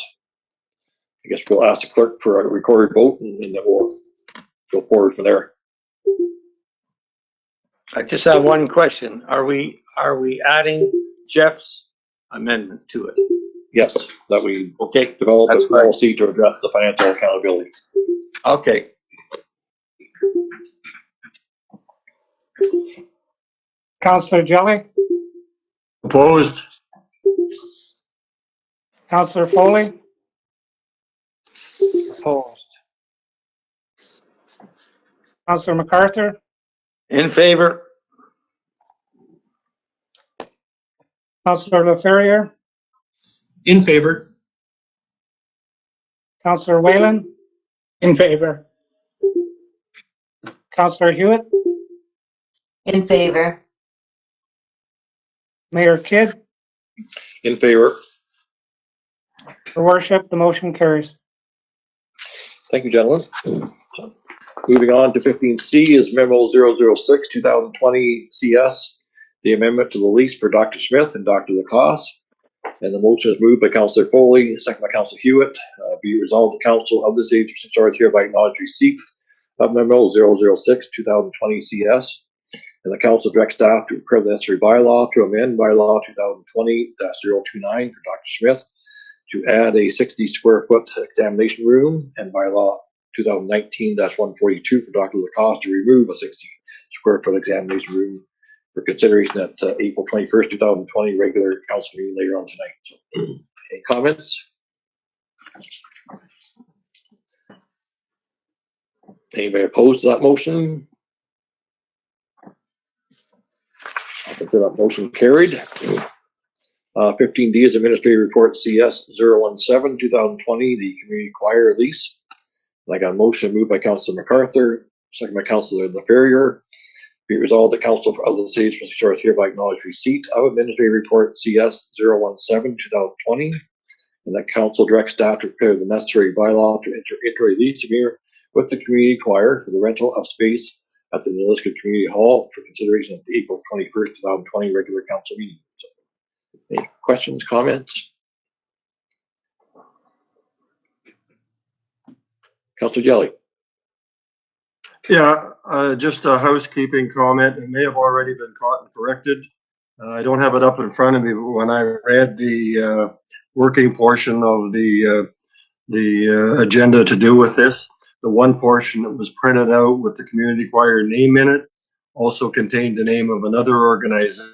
I guess we'll ask the clerk for a recorded vote, and then we'll go forward from there. I just have one question. Are we adding Jeff's amendment to it? Yes, that we Okay, develop that's a policy to address the financial accountability. okay. Councillor Jelly, Opposed? Councillor Foley, Opposed. Councillor MacArthur, In favor? Councillor LaFerriere, In favor. Councillor Whalen, In favor. Councillor Hewitt, In favor. Mayor Kidd. In favor. Your worship, the motion carries. Thank you, gentlemen. Moving on to 15C is memo 006 2020 CS, the amendment to the lease for Dr. Smith and Dr. Lacoste. And the motion is moved by Councillor Foley, second by Councillor Hewitt. Be resolved, the council of the city of St. George hereby acknowledge receipt of memo 006 2020 CS. And the council directs staff to prepare the necessary bylaw to amend bylaw 2020-029 for Dr. Smith to add a 60 square foot examination room, and bylaw 2019-142 for Dr. Lacoste to remove a 60 square foot examination room for consideration at April 21st, 2020 regular council meeting later on tonight. So, any comments? Anybody opposed to that motion? I'll consider that motion carried. 15D is Administrative Report CS 017 2020, the Community Choir lease. I got a motion moved by Councillor MacArthur, second by Councillor LaFerriere. Be resolved, the council of the city of St. George hereby acknowledge receipt of Administrative Report CS 017 2020, and that council directs staff to prepare the necessary bylaw to enter a lease agreement with the community choir for the rental of space at the Nilisca Community Hall for consideration at the April 21st, 2020 regular council meeting. So, any questions, comments? Councillor Jelly. Yeah, just a housekeeping comment. It may have already been caught and corrected. I don't have it up in front of me, but when I read the working portion of the agenda to do with this, the one portion that was printed out with the community choir name in it also contained the name of another organization.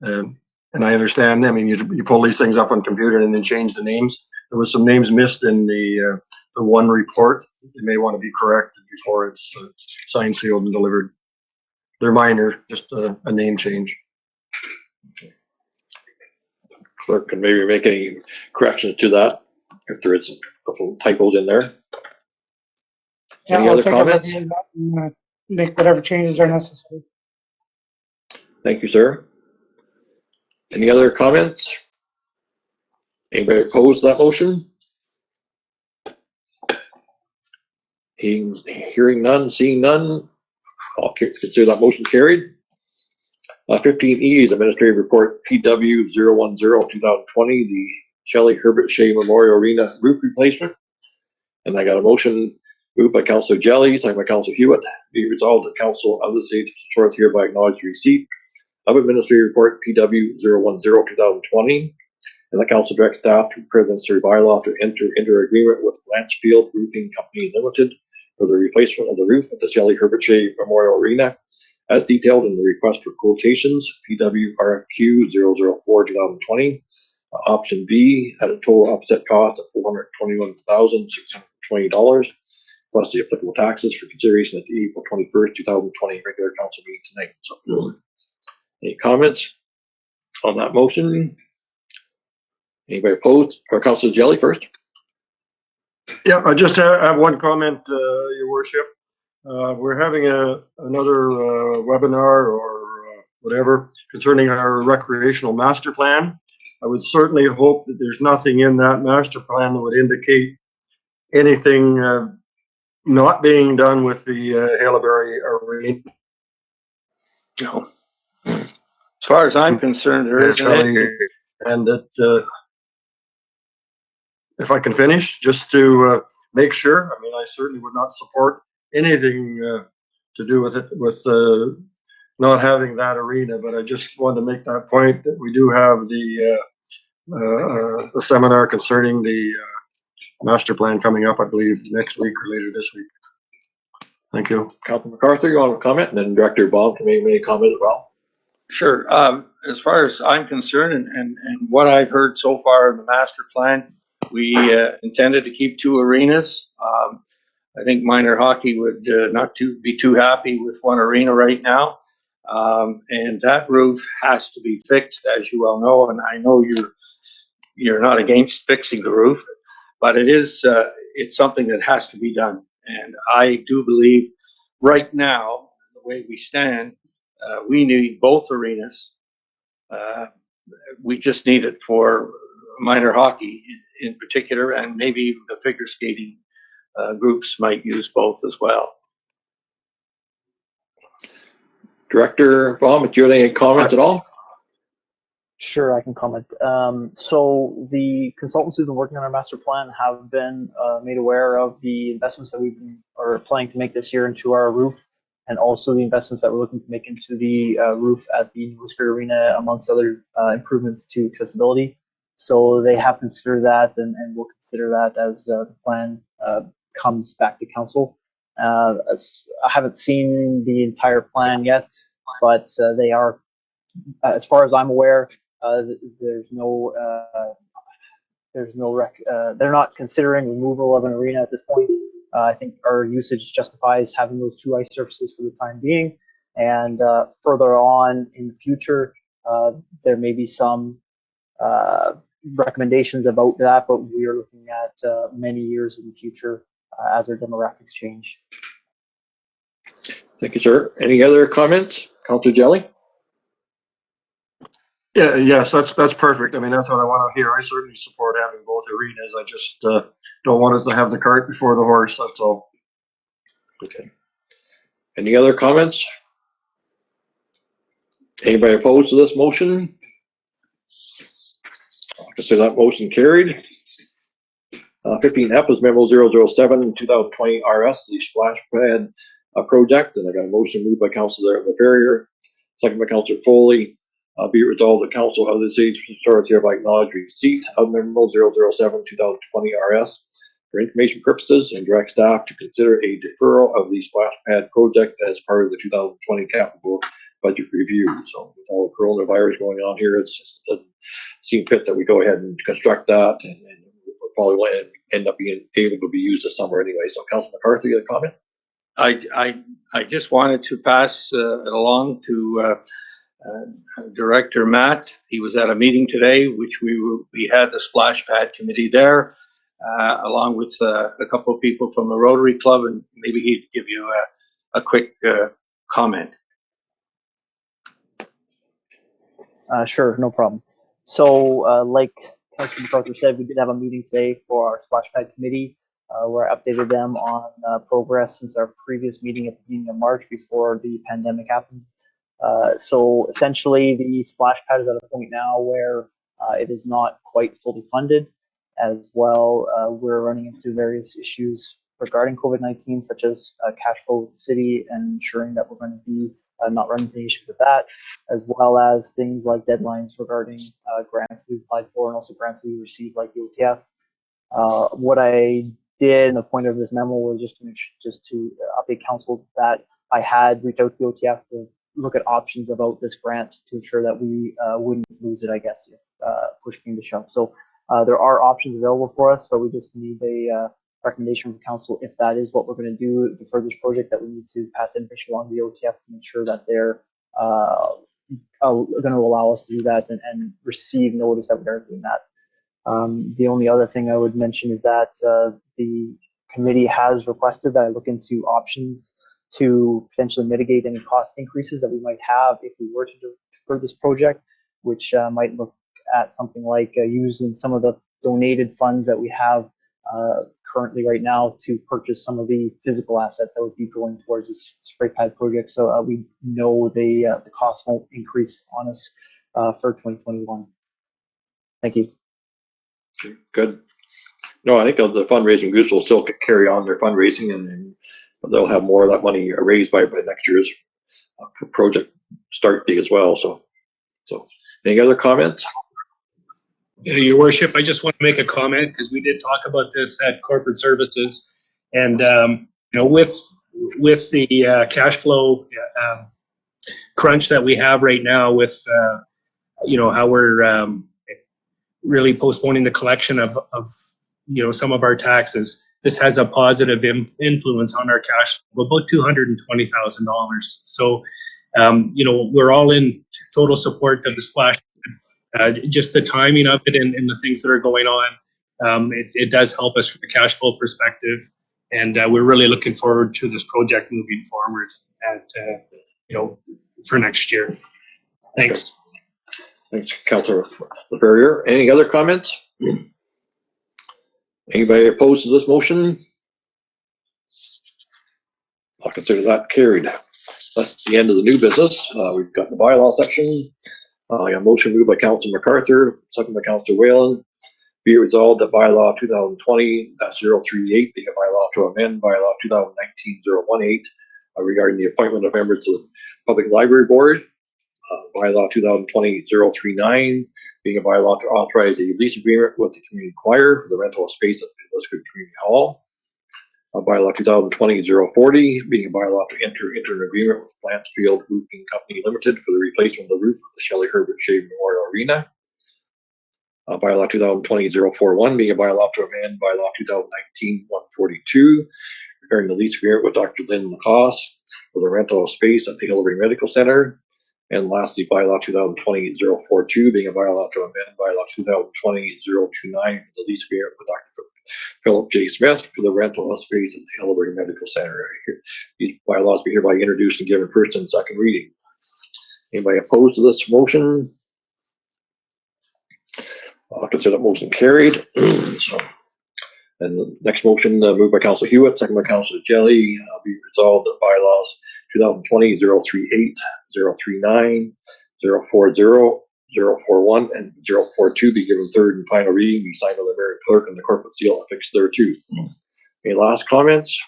And I understand, I mean, you pull these things up on computer and then change the names. There was some names missed in the one report. You may want to be corrected before it's signed, sealed, and delivered. They're minor, just a name change. Clerk can maybe make any corrections to that if there is a couple typos in there. Any I'll other take a comments? review of that and, make whatever changes are necessary. Thank you, sir. Any other comments? Anybody opposed to that motion? Hearing none, seeing none, I'll consider that motion carried. 15E is Administrative Report PW 010 2020, the Shelley Herbert Shea Memorial Arena roof replacement. And I got a motion moved by Councillor Jelly, second by Councillor Hewitt. Be resolved that council of the city of St. George hereby acknowledge receipt of Administrative Report PW 010 2020, and the council directs staff to prepare the necessary bylaw to enter into agreement with Blanchfield Roofing Company Limited for the replacement of the roof at the Shelley Herbert Shea Memorial Arena, as detailed in the request for quotations, PW RFQ 004 2020. Option B at a total offset cost of $421,620, plus the applicable taxes for consideration at the April 21st, 2020 regular council meeting tonight. So, any comments on that motion? Anybody opposed? Or Councilor Jelly first? Yeah, I just have one comment, Your Worship. We're having another webinar or whatever concerning our recreational master plan. I would certainly hope that there's nothing in that master plan that would indicate anything not being done with the Haileybury Arena. No. As far as I'm concerned, there isn't anything. And that if I can finish, just to make sure, I mean, I certainly would not support anything to do with it, with not having that arena, but I just wanted to make that point that we do have the seminar concerning the master plan coming up, I believe, next week or later this week. Thank you. Councilor MacArthur, you want to comment? And then Director Baum can make a comment as well. Sure. As far as I'm concerned and what I've heard so far in the master plan, we intended to keep 2 arenas. I think minor hockey would not be too happy with 1 arena right now. And that roof has to be fixed, as you well know, and I know you're not against fixing the roof, but it's something that has to be done. And I do believe right now, the way we stand, we need both arenas. We just need it for minor hockey in particular, and maybe even the figure skating groups might use both as well. Director Baum, do you have any comment at all? Sure, I can comment. So the consultants who've been working on our master plan have been made aware of the investments that we've been or planning to make this year into our roof, and also the investments that we're looking to make into the roof at the Worcester Arena, amongst other improvements to accessibility. So they have considered that, and will consider that as the plan comes back to council. I haven't seen the entire plan yet, but they are, as far as I'm aware, they're not considering removal of an arena at this point. I think our usage justifies having those 2 ice surfaces for the time being, and further on in the future, there may be some recommendations about that, but we are looking at many years in the future as our demographics change. Thank you, sir. Any other comments? Councilor Jelly? Yeah, yes, that's perfect. I mean, that's what I want to hear. I certainly support having both arenas. I just don't want us to have the cart before the horse. That's all. Okay. Any other comments? Anybody opposed to this motion? I'll consider that motion carried. 15F is memo 007 2020 RS, the splash pad project, and I got a motion moved by Councilor LaFerrier, second by Councilor Foley. Be it resolved, the Council of the City of Torrance hereby acknowledge receipt of memo 007 2020 RS for information purposes and direct staff to consider a deferral of the splash pad project as part of the 2020 capital budget review. So with all the coronavirus going on here, it doesn't seem fit that we go ahead and construct that, and we'll probably will end up being able to be used this summer anyway. So Councilor MacArthur, you got a comment? I just wanted to pass it along to Director Matt. He was at a meeting today, which we had the splash pad committee there, along with a couple of people from the Rotary Club, and maybe he'd give you a quick comment. Sure, no problem. So, like Councilor MacArthur said, we did have a meeting today for our splash pad committee, where I updated them on progress since our previous meeting at the beginning of March before the pandemic happened. So essentially, the splash pad is at a point now where it is not quite fully funded. As well, we're running into various issues regarding COVID-19, such as cash flow with the city and ensuring that we're going to be not running into issues with that, as well as things like deadlines regarding grants we applied for and also grants we received, like the OTF. What I did, and the point of this memo was just to update council that I had reached out to the OTF to look at options about this grant to ensure that we wouldn't lose it, I guess, if push came to shove. So there are options available for us, but we just need a recommendation from council if that is what we're going to do for this project, that we need to pass information along to the OTF to make sure that they're going to allow us to do that and receive notice that we are doing that. The only other thing I would mention is that the committee has requested that I look into options to potentially mitigate any cost increases that we might have if we were to do for this project, which might look at something like using some of the donated funds that we have currently right now to purchase some of the physical assets that would be going towards this spray pad project. So we know the cost won't increase on us for 2021. Thank you. Good. No, I think the fundraising groups will still carry on their fundraising, and they'll have more of that money raised by next year's project start date as well. So any other comments? Your worship, I just want to make a comment because we did talk about this at corporate services, and with the cash flow crunch that we have right now, with how we're really postponing the collection of some of our taxes. This has a positive influence on our cash flow, about $220,000. So, we're all in total support of the splash. Just the timing of it and the things that are going on, it does help us from a cash flow perspective. And we're really looking forward to this project moving forward for next year. Thanks. Thanks, Councillor LaFerriere. Any other comments? Anybody opposed to this motion? I'll consider that carried. That's the end of the new business. We've got the bylaw section. I got a motion moved by Councillor MacArthur, second by Councillor Whalen. Be it resolved that bylaw 2020-038 being a bylaw to amend bylaw 2019-018 regarding the appointment of members of the Public Library Board. Bylaw 2020-039 being a bylaw to authorize a lease agreement with the community choir for the rental of space at the Liskeard Community Hall. Bylaw 2020-040 being a bylaw to enter into an agreement with Blanchfield Roofing Company Limited for the replacement of the roof of the Shelley Herbert Shea Memorial Arena. Bylaw 2020-041 being a bylaw to amend bylaw 2019-142 regarding the lease agreement with Dr. Lynn Lacoste for the rental of space at the Hillary Medical Center. And lastly, bylaw 2020-042 being a bylaw to amend bylaw 2020-029 for the lease agreement with Dr. Philip J. Smith for the rental of space at the Hillary Medical Center. These bylaws be hereby introduced and given first and second reading. Anybody opposed to this motion? I'll consider that motion carried. And the next motion moved by Councillor Hewitt, second by Councillor Jelly, be resolved that bylaws 2020-038, 039, 040, 041, and 042 be given third and final reading, be signed by the mayor and clerk and the corporate seal affixed thereto. Any last comments?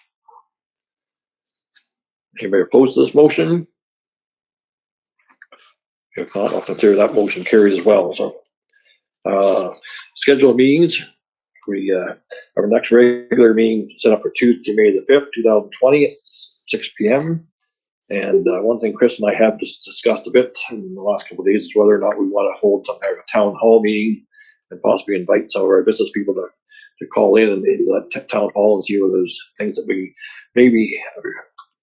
Anybody opposed to this motion? If not, I'll consider that motion carried as well. So, scheduled meetings. We our next regular meeting set up for Tuesday, May the 5th, 2020 at 6 p.m. And one thing Chris and I have just discussed a bit in the last couple of days is whether or not we want to hold some kind of a town hall meeting and possibly invite some of our business people to call in and into that town hall and see whether there's things that we maybe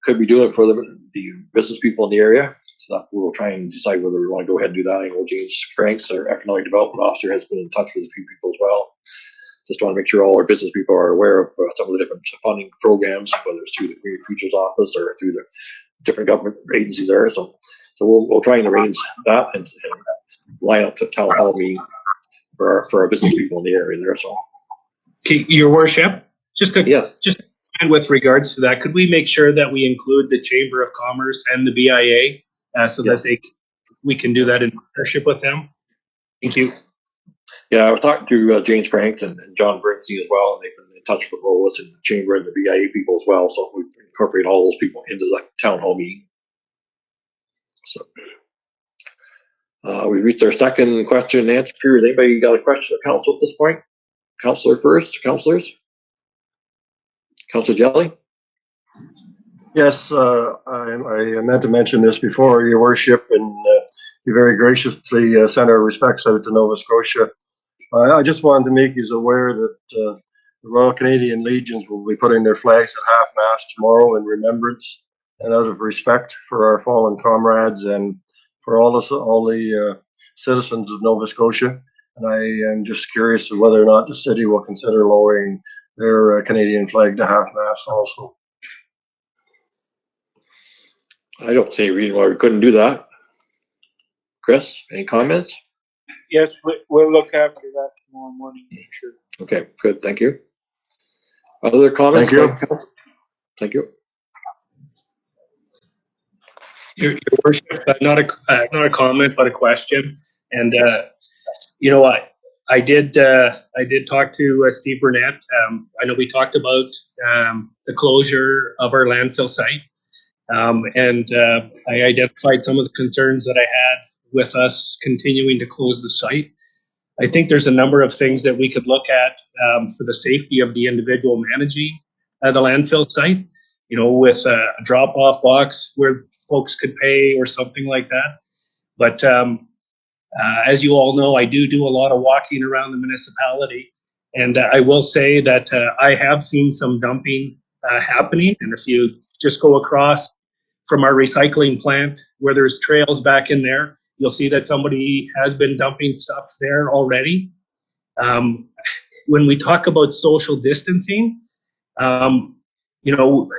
could be doing for them, the business people in the area. So that we'll try and decide whether we want to go ahead and do that. I know James Franks, our economic development officer, has been in touch with a few people as well. Just want to make sure all our business people are aware of some of the different funding programs, whether it's through the Community Futures Office or through the different government agencies there. So we'll try and arrange that and line up the town hall meeting for our business people in the area there. So, Okay, Your Worship, just with regards to that, could we make sure that we include the Chamber of Commerce and the BIA so that we can do that in partnership with them? Thank you. Yeah, I was talking to James Franks and John Bernstein as well, and they've been in touch with Lois and the Chamber and the BIA people as well. So we incorporate all those people into the town hall meeting. So we reached our second question and answer period. Anybody got a question of council at this point? Councillor first, councillors? Councillor Jelly? Yes, I meant to mention this before, Your Worship, and you very graciously sent our respects out to Nova Scotia. I just wanted to make you aware that the Royal Canadian Legions will be putting their flags at half-mast tomorrow in remembrance and out of respect for our fallen comrades and for all the citizens of Nova Scotia. And I am just curious of whether or not the city will consider lowering their Canadian flag to half-mast also. I don't see any reason why we couldn't do that. Chris, any comments? Yes, we'll look after that tomorrow morning, sure. Okay, good, thank you. Other comments? Thank you. by council? Thank you. Your worship, not a comment, but a question. And you know what? I did talk to Steve Burnett. I know we talked about the closure of our landfill site, and I identified some of the concerns that I had with us continuing to close the site. I think there's a number of things that we could look at for the safety of the individual managing the landfill site. You know, with a drop-off box where folks could pay or something like that. But as you all know, I do a lot of walking around the municipality, and I will say that I have seen some dumping happening. And if you just go across from our recycling plant where there's trails back in there, you'll see that somebody has been dumping stuff there already. When we talk about social distancing, you know,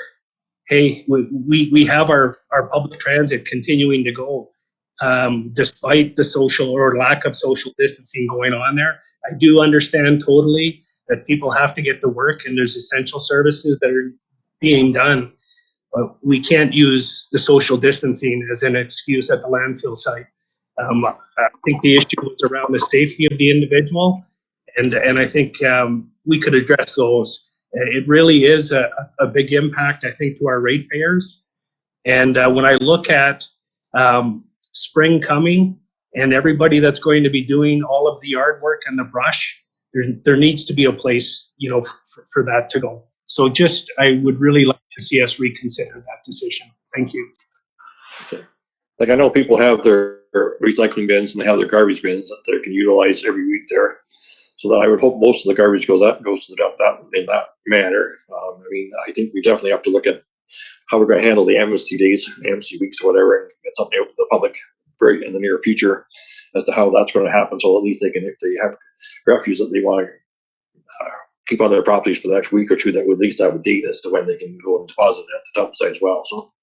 hey, we have our public transit continuing to go despite the social or lack of social distancing going on there. I do understand totally that people have to get to work and there's essential services that are being done. But we can't use the social distancing as an excuse at the landfill site. I think the issue was around the safety of the individual, and I think we could address those. It really is a big impact, I think, to our ratepayers. And when I look at spring coming and everybody that's going to be doing all of the yard work and the brush, there needs to be a place, you know, for that to go. So just, I would really like to see us reconsider that decision. Thank you. Okay. Like I know people have their recycling bins and they have their garbage bins that they can utilize every week there. So that I would hope most of the garbage goes to the dump in that manner. I mean, I think we definitely have to look at how we're going to handle the amnesty days, amnesty weeks, or whatever, and get something out to the public very in the near future as to how that's going to happen. So at least they can, if they have refuse that they want to keep on their properties for the next week or two, that would at least have a date as to when they can go and deposit it at the dump site as well. So,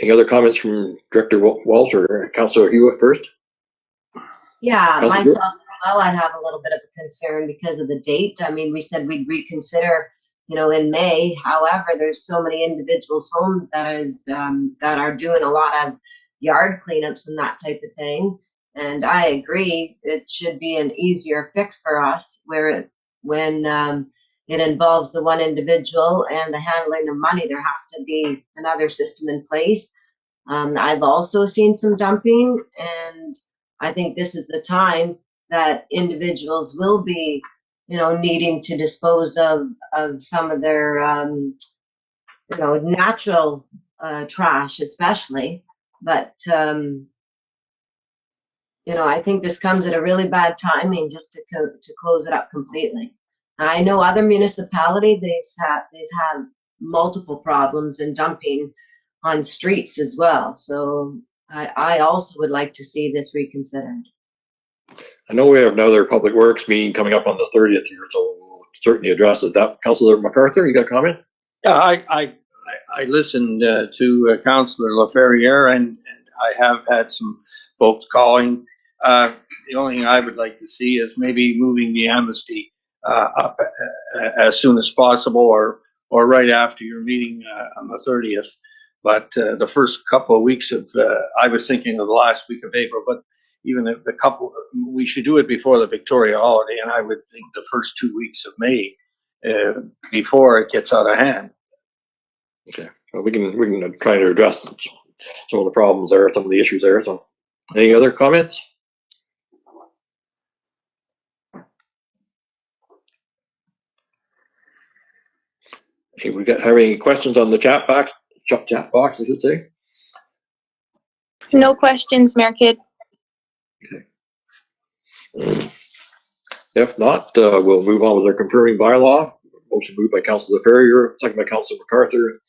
any other comments from Director Walsh or Councillor Hewitt first? Yeah, Councillor myself as well, I have a little bit of a concern because of the date. I mean, we said we'd reconsider, you know, in May. However, there's so many individuals home that are doing a lot of yard cleanups and that type of thing. And I agree, it should be an easier fix for us when it involves the one individual and the handling of money. There has to be another system in place. I've also seen some dumping, and I think this is the time that individuals will be, you know, needing to dispose of some of their, you know, natural trash, especially. But you know, I think this comes at a really bad timing just to close it up completely. I know other municipalities they've had multiple problems in dumping on streets as well. So I also would like to see this reconsidered. I know we have another Public Works meeting coming up on the 30th here, so we'll certainly address it. Councillor MacArthur, you got a comment? Yeah, I listened to Councillor LaFerriere, and I have had some folks calling. The only thing I would like to see is maybe moving the amnesty up as soon as possible, or right after your meeting on the 30th. But the first couple of weeks of, I was thinking of the last week of April, but even the couple, we should do it before the Victoria holiday, and I would think the first 2 weeks of May before it gets out of hand. Okay, well, we can try to address some of the problems there, some of the issues there. So, any other comments? Okay, have any questions on the chat box? Chat box, I should say. No questions, Mayor Kidd. Okay. If not, we'll move on with our confirming bylaw. Motion moved by Councillor Ferrier, second by Councillor MacArthur.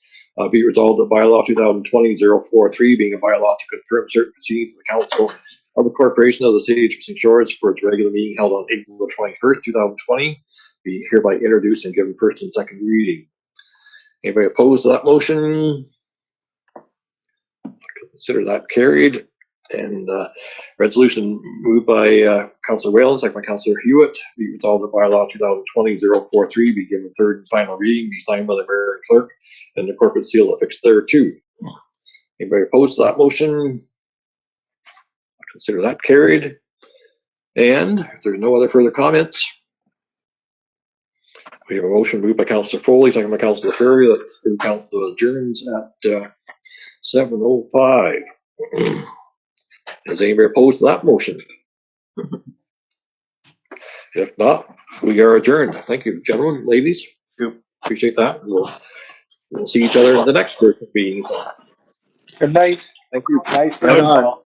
Be resolved that bylaw 2020-043 being a bylaw to confirm certain proceedings of the council of the Corporation of the City of Temiskaming Shores for its regular meeting held on April the 21st, 2020, be hereby introduced and given first and second reading. Anybody opposed to that motion? Consider that carried. And resolution moved by Councillor Whalen, second by Councillor Hewitt, be resolved that bylaw 2020-043 be given third and final reading, be signed by the mayor and clerk, and the corporate seal affixed thereto. Anybody opposed to that motion? Consider that carried. And if there's no other further comments, we have a motion moved by Councillor Foley, second by Councillor Ferry, that the council adjourns at 7:05. Is anybody opposed to that motion? If not, we are adjourned. Thank you, gentlemen, ladies. Appreciate that. We'll see each other in the next meeting. Good night. Thank you. Nice. Right on.